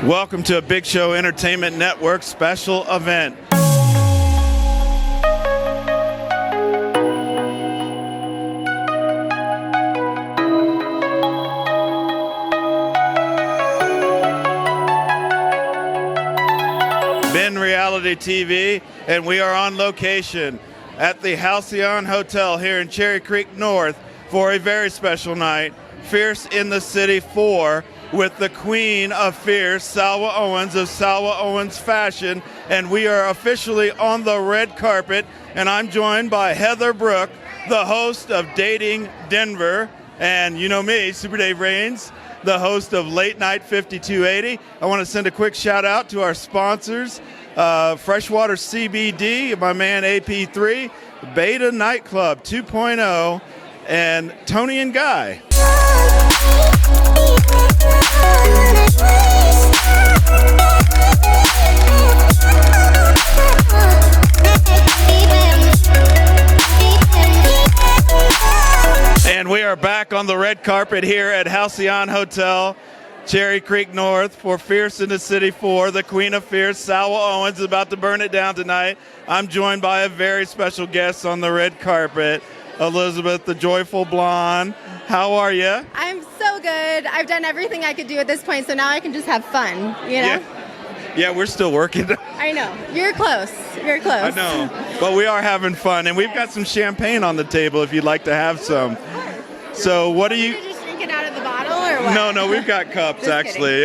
Welcome to a Big Show Entertainment Network special event. Ben Reality TV, and we are on location at the Halcyon Hotel here in Cherry Creek North for a very special night, Fierce in the City 4, with the Queen of Fierce, Salwa Owens of Salwa Owens Fashion, and we are officially on the red carpet, and I'm joined by Heather Brooke, the host of Dating Denver, and you know me, Super Dave Raines, the host of Late Night 5280. I want to send a quick shout out to our sponsors, Freshwater CBD, my man AP3, Beta Nightclub 2.0, and Tony and Guy. And we are back on the red carpet here at Halcyon Hotel, Cherry Creek North, for Fierce in the City 4. The Queen of Fierce, Salwa Owens, is about to burn it down tonight. I'm joined by a very special guest on the red carpet, Elizabeth, the Joyful Blonde. How are you? I'm so good. I've done everything I could do at this point, so now I can just have fun, you know? Yeah, we're still working. I know. You're close. You're close. I know. But we are having fun, and we've got some champagne on the table if you'd like to have some. So what do you... You're just drinking out of the bottle, or what? No, we've got cups, actually.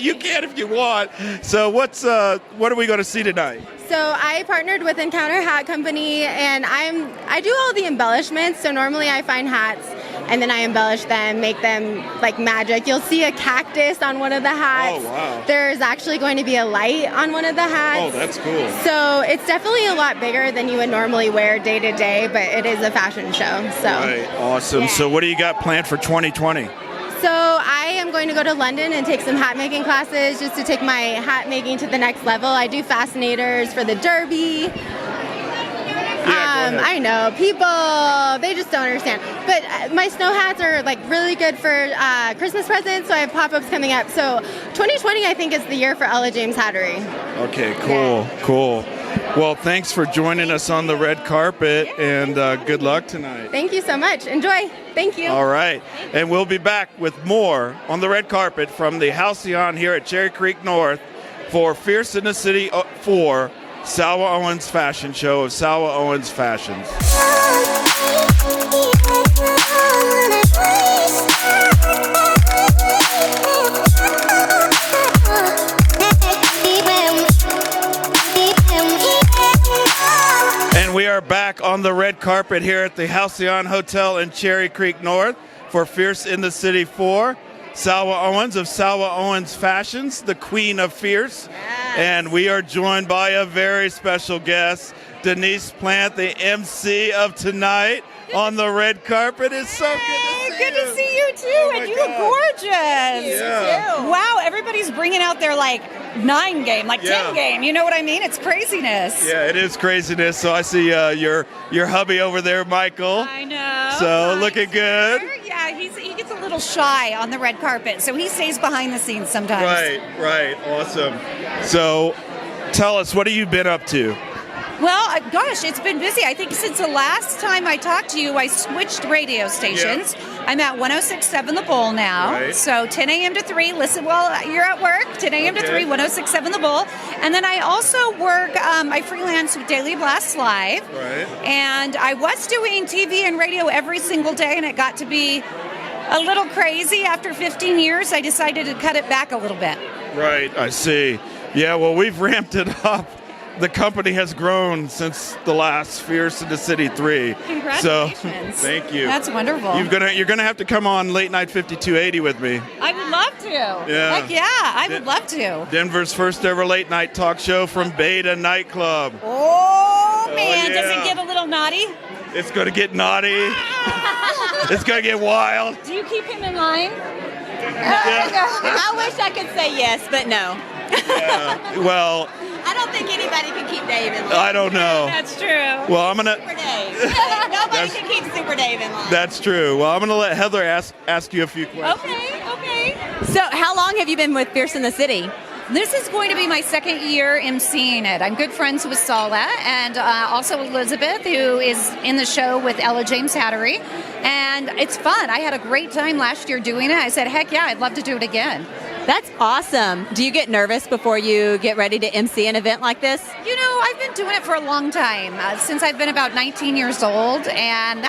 You can if you want. So what are we going to see tonight? So I partnered with Encounter Hat Company, and I do all the embellishments. So normally I find hats, and then I embellish them, make them like magic. You'll see a cactus on one of the hats. Oh, wow. There's actually going to be a light on one of the hats. Oh, that's cool. So it's definitely a lot bigger than you would normally wear day to day, but it is a fashion show. So. Right, awesome. Yeah. So what do you got planned for 2020? So I am going to go to London and take some hat making classes just to take my hat making to the next level. I do fascinators for the Derby. I know, people, they just don't understand. But my snow hats are like really good for Christmas presents, so I have pop-ups coming up. So 2020, I think, is the year for Ella James Hattery. Okay, cool. Well, thanks for joining us on the red carpet, and good luck tonight. Thank you so much. Enjoy. Thank you. All right. And we'll be back with more on the red carpet from the Halcyon here at Cherry Creek North for Fierce in the City 4, Salwa Owens Fashion Show of Salwa Owens Fashions. And we are back on the red carpet here at the Halcyon Hotel in Cherry Creek North for Fierce in the City 4, Salwa Owens of Salwa Owens Fashions, the Queen of Fierce. Yes. And we are joined by a very special guest, Denise Plant, the MC of tonight on the red carpet. It's so good to see you too. Oh, and you look gorgeous. Yeah. Wow, everybody's bringing out their 9 game, 10 game. You know what I mean? It's craziness. Yeah, it is craziness. So I see your hubby over there, Michael. I know. So looking good. Yeah, he gets a little shy on the red carpet, so he stays behind the scenes sometimes. Right. Awesome. So tell us, what have you been up to? Well, gosh, it's been busy. I think since the last time I talked to you, I switched radio stations. Yeah. I'm at 106.7 The Bull now. Right. So 10 a.m. to 3, listen while you're at work, 10 a.m. to 3, 106.7 The Bull. And then I also work, I freelance with Daily Blast Live. Right. And I was doing TV and radio every single day, and it got to be a little crazy. After 15 years, I decided to cut it back a little bit. Right, I see. Yeah, well, we've ramped it up. The company has grown since the last Fierce in the City 3. Congratulations. So, thank you. That's wonderful. You're gonna have to come on Late Night 5280 with me. I would love to. Yeah. Heck yeah, I would love to. Denver's first ever late night talk show from Beta Nightclub. Oh, man. yeah. Does it get a little naughty? It's gonna get naughty. It's gonna get wild. Do you keep him in line? Yeah. I wish I could say yes, but no. Yeah. Well, I don't think anybody can keep Dave in line. I don't know. That's true. Well, I'm gonna. Super Dave. Nobody can keep Super Dave in line. That's true. Well, I'm gonna let Heather ask you a few questions. Okay. So, how long have you been with Fierce in the City? This is going to be my second year emceeing it. I'm good friends with Sala and also Elizabeth, who is in the show with Ella James Hattery. And it's fun. I had a great time last year doing it. I said, heck yeah, I'd love to do it again. That's awesome. Do you get nervous before you get ready to MC an event like this? You know, I've been doing it for a long time, since I've been about 19 years old, and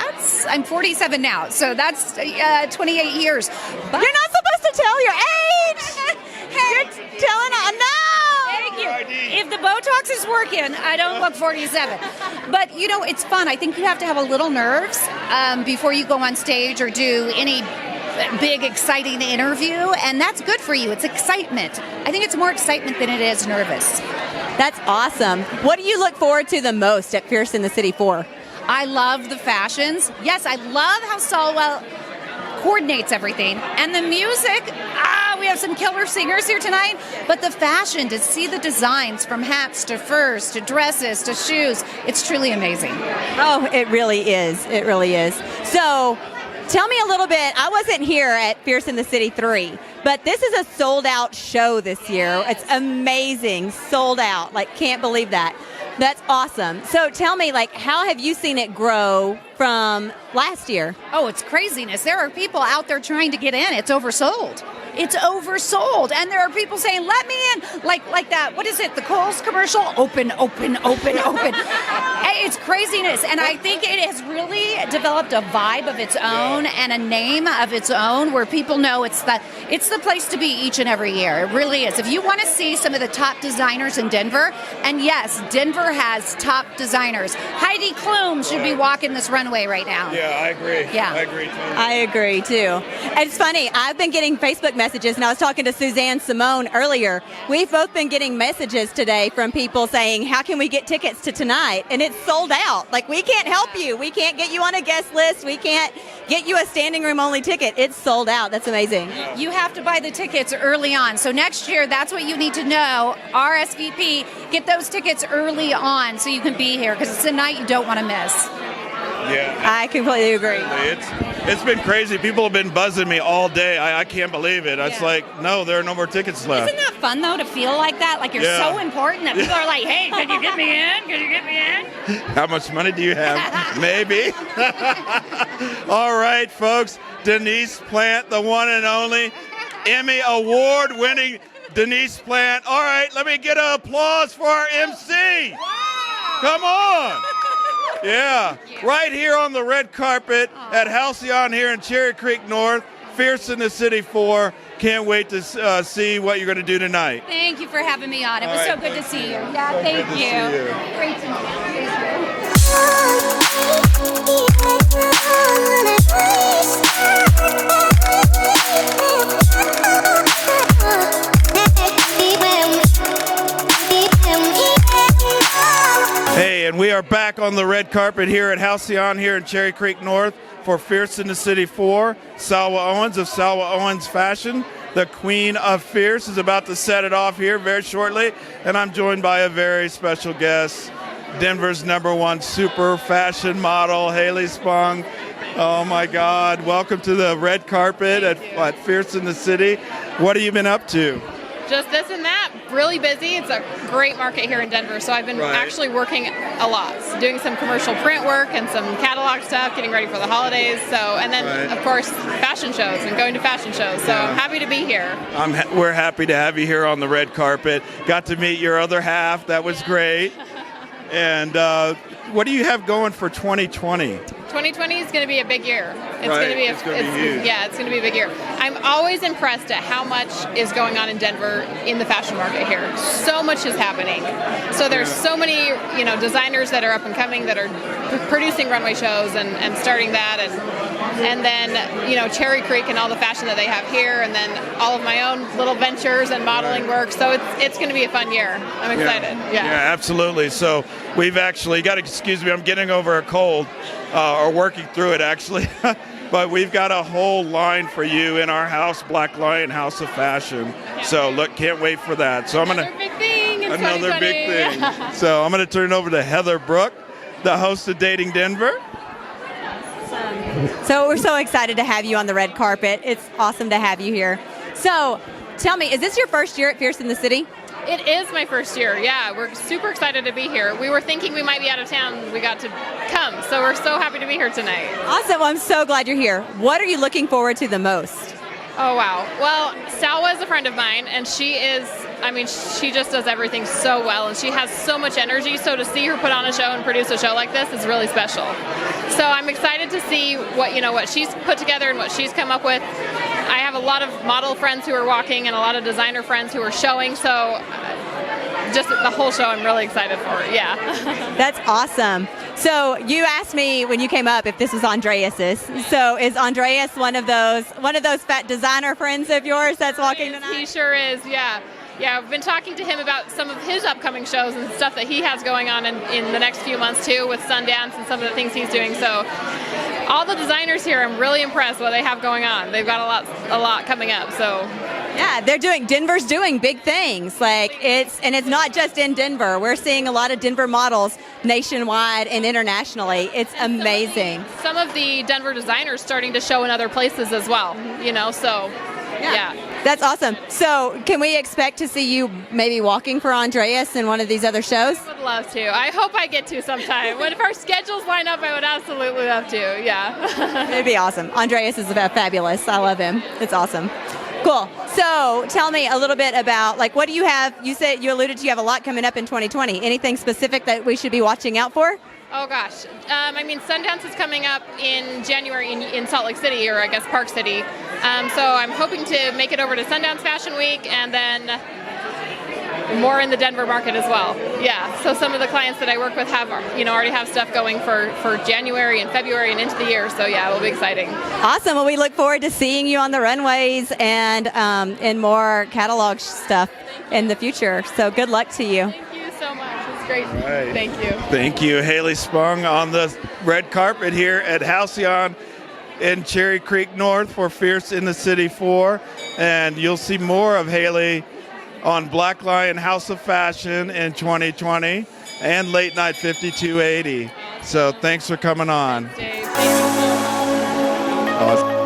I'm 47 now, so that's 28 years. But You're not supposed to tell your age! You're telling no! Thank you. If the Botox is working, I don't look 47. But, you know, it's fun. I think you have to have a little nerves before you go on stage or do any big, exciting interview, and that's good for you. It's excitement. I think it's more excitement than it is nervous. That's awesome. What do you look forward to the most at Fierce in the City 4? I love the fashions. Yes, I love how Solwell coordinates everything. And the music, we have some killer singers here tonight, but the fashion, to see the designs from hats to furs to dresses to shoes, it's truly amazing. Oh, it really is. It really is. So, tell me a little bit. I wasn't here at Fierce in the City 3, but this is a sold-out show this year. It's amazing. Sold out. Like, can't believe that. That's awesome. So tell me, like, how have you seen it grow from last year? Oh, it's craziness. There are people out there trying to get in. It's oversold. It's oversold. And there are people saying, let me in. Like that, what is it, the Kohl's commercial? Open. It's craziness. And I think it has really developed a vibe of its own and a name of its own where people know it's the place to be each and every year. It really is. If you want to see some of the top designers in Denver, and yes, Denver has top designers. Heidi Klum should be walking this runway right now. Yeah, I agree. Yeah. I agree too. I agree too. It's funny, I've been getting Facebook messages, and I was talking to Suzanne Simone earlier. We've both been getting messages today from people saying, how can we get tickets to tonight? And it's sold out. Like, we can't help you. We can't get you on a guest list. We can't get you a standing room only ticket. It's sold out. That's amazing. You have to buy the tickets early on. So next year, that's what you need to know. RSVP, get those tickets early on so you can be here, because it's a night you don't want to miss. Yeah. I completely agree. It's been crazy. People have been buzzing me all day. I can't believe it. It's like, no, there are no more tickets left. Isn't that fun, though, to feel like that? Like you're so important that people are like, hey, can you get me in? Can you get me in? How much money do you have? Maybe. All right, folks. Denise Plant, the one and only Emmy award-winning Denise Plant. All right, let me get an applause for our MC. Come on. Yeah, right here on the red carpet at Halcyon here in Cherry Creek North, Fierce in the City 4. Can't wait to see what you're going to do tonight. Thank you for having me on. It was All so right, good to see you. so Yeah, good thank to you. see you. Great to meet Hey, and we are back on the red carpet here at Halcyon here in Cherry Creek North for Fierce in the City 4. Salwa Owens of Salwa Owens Fashion, the queen of Fierce, is about to set it off here very shortly. And I'm joined by a very special guest, Denver's #1 super fashion model, Haley Spong. Oh my God, welcome to the red carpet at Fierce in the City. What have you been up to? Just this and that. Really busy. It's a great market here in Denver, so I've been actually working a lot, doing some commercial print work and some catalog stuff, getting ready for the holidays. So, and then of course fashion shows and going to fashion shows. So I'm happy to be here. We're happy to have you here on the red carpet. Got to meet your other half. That was great. And what do you have going for 2020? 2020 is going to be a big year. It's going to be It's going to be huge. Yeah, it's going to be a big year. I'm always impressed at how much is going on in Denver in the fashion market here. So much is happening. So there's so many, designers that are up and coming that are producing runway shows and starting that, and then Cherry Creek and all the fashion that they have here, and then all of my own little ventures and modeling work. So it's going to be a fun year. I'm excited. Yeah, absolutely. So we've actually got to excuse me. I'm getting over a cold. Or working through it, actually. But we've got a whole line for you in our house, Black Lion House of Fashion. So look, can't wait for that. So I'm Another big thing in Another 2020. big thing. So I'm going to turn it over to Heather Brooke, the host of Dating Denver. So we're so excited to have you on the red carpet. It's awesome to have you here. So tell me, is this your first year at Fierce in the City? It is my first year, yeah. We're super excited to be here. We were thinking we might be out of town. We got to come, so we're so happy to be here tonight. Awesome. Well, I'm so glad you're here. What are you looking forward to the most? Oh, wow. Well, Salwa is a friend of mine, and she just does everything so well, and she has so much energy, so to see her put on a show and produce a show like this is really special. So I'm excited to see what she's put together and what she's come up with. I have a lot of model friends who are walking and a lot of designer friends who are showing, so just the whole show I'm really excited for, yeah. That's awesome. So you asked me when you came up if this was Andreas's. So is Andreas one of those fat designer friends of yours that's walking tonight? He sure is, yeah. Yeah, I've been talking to him about some of his upcoming shows and stuff that he has going on in the next few months too, with Sundance and some of the things he's doing. So all the designers here, I'm really impressed what they have going on. They've got a lot coming up. So yeah, Denver's doing big things. It's not just in Denver. We're seeing a lot of Denver models nationwide and internationally. It's amazing. Some of the Denver designers starting to show in other places as well, so yeah. That's awesome. So can we expect to see you maybe walking for Andreas in one of these other shows? I would love to. I hope I get to sometime. If our schedules line up, I would absolutely love to, yeah. It'd be awesome. Andreas is fabulous. I love him. It's awesome. Cool. So tell me a little bit about, what do you have? You alluded to you have a lot coming up in 2020. Anything specific that we should be watching out for? Oh gosh, Sundance is coming up in January in Salt Lake City, or I guess Park City. So I'm hoping to make it over to Sundance Fashion Week, and then more in the Denver market as well. Yeah. So some of the clients that I work with have, already have stuff going for January and February and into the year. So yeah, it'll be exciting. Awesome. Well, we look forward to seeing you on the runways and more catalog stuff in the future. So good luck to you. Thank you so much. It's great. Right. Thank you. Thank you, Haley Spung, on the red carpet here at Halcyon in Cherry Creek North for Fierce in the City 4. And you'll see more of Haley on Black Lion House of Fashion in 2020 and Late Night 5280. So thanks for coming on. Dave. Awesome.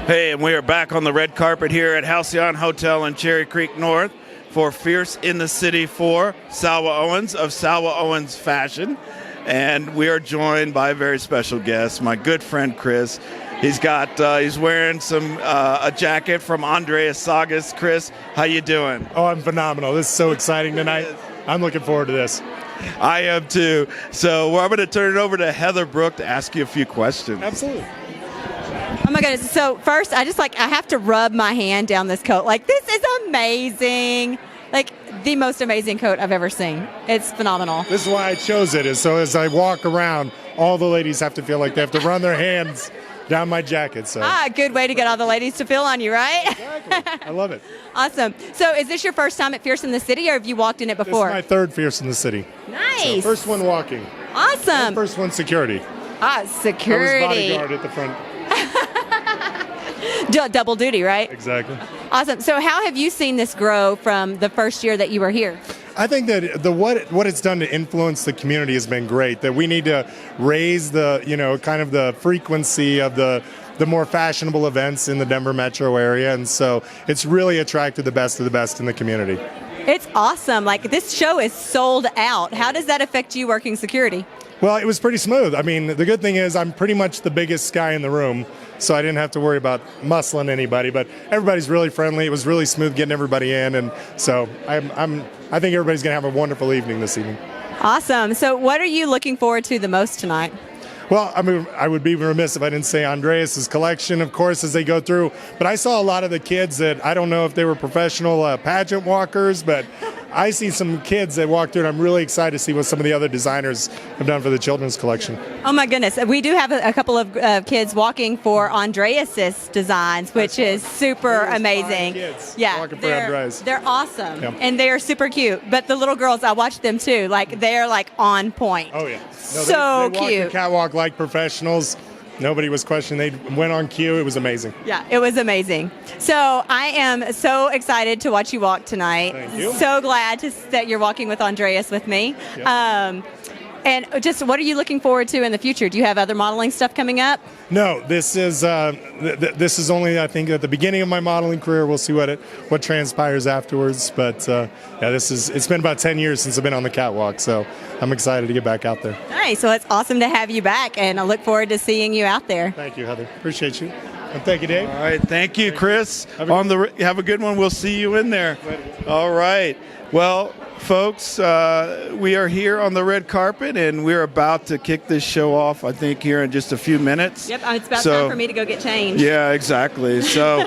Hey, and we are back on the red carpet here at Halcyon Hotel in Cherry Creek North for Fierce in the City 4, Salwa Owens of Salwa Owens Fashion. And we are joined by a very special guest, my good friend Chris. He's wearing a jacket from Andreas Sagas. Chris, how you doing? Oh, I'm phenomenal. This is so exciting tonight. I'm looking forward to this. I am too. So I'm going to turn it over to Heather Brooke to ask you a few questions. Absolutely. Oh my goodness. So first, I have to rub my hand down this coat. This is amazing. The most amazing coat I've ever seen. It's phenomenal. This is why I chose it, is so as I walk around, all the ladies have to feel like they have to run their hands down my jacket. So good way to get all the ladies to feel on you, right? exactly. I love it. Awesome. So is this your first time at Fierce in the City, or have you walked in it This before? is my third Fierce in the City. Nice. So first one walking. Awesome. And first one security. Security. I was bodyguard at the front. Double duty, right? Exactly. Awesome. So how have you seen this grow from the first year that you were here? I think that what it's done to influence the community has been great. That we need to raise the kind of the frequency of the more fashionable events in the Denver metro area, and so it's really attracted the best of the best in the community. It's awesome. This show is sold out. How does that affect you working security? Well, it was pretty smooth. I mean, the good thing is I'm pretty much the biggest guy in the room, so I didn't have to worry about muscling anybody. But everybody's really friendly. It was really smooth getting everybody in, and so I think everybody's going to have a wonderful evening this evening. Awesome. So what are you looking forward to the most tonight? Well, I would be remiss if I didn't say Andreas's collection, of course, as they go through. But I saw a lot of the kids that I don't know if they were professional pageant walkers, but I see some kids that walk through, and I'm really excited to see what some of the other designers have done for the children's collection. Oh my goodness. We do have a couple of kids walking for Andreas's designs, which is super amazing. Kids Yeah, walking for Andreas. they're awesome. Yep. And they're super cute. But the little girls, I watch them too. Like, they're like on point. Oh yeah. No, So they walked cute. the catwalk like professionals. Nobody was questioning. They went on cue. It was amazing. Yeah, it was amazing. So I am so excited to watch you walk tonight. Thank you. So glad that you're walking with Andreas with me. Yep. And just what are you looking forward to in the future? Do you have other modeling stuff coming up? No, this is only, I think, at the beginning of my modeling career. We'll see what transpires afterwards. But yeah, it's been about 10 years since I've been on the catwalk, so I'm excited to get back out there. Nice. So it's awesome to have you back, and I look forward to seeing you out there. Thank you, Heather. Appreciate you. And thank you, Dave. All right, thank you, Chris. Have a good one. We'll see you in there. All right. Well, folks, we are here on the red carpet, and we're about to kick this show off, I think, here in just a few minutes. Yep, it's about time for me to go get changed. Yeah, exactly. So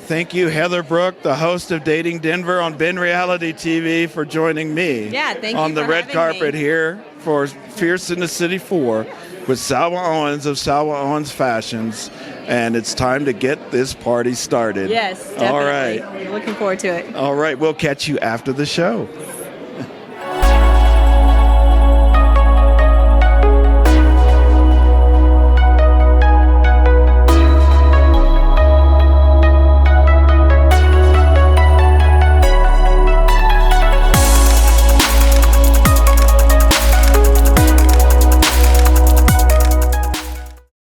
thank you, Heather Brooke, the host of Dating Denver on Ben Reality TV, for joining me Yeah, thank you on the for red having carpet me. here for Fierce in the City 4 with Salwa Owens of Salwa Owens Fashions. And it's time to get this party started. Yes, definitely. All right. We're looking forward to it. All right. We'll catch you after the show.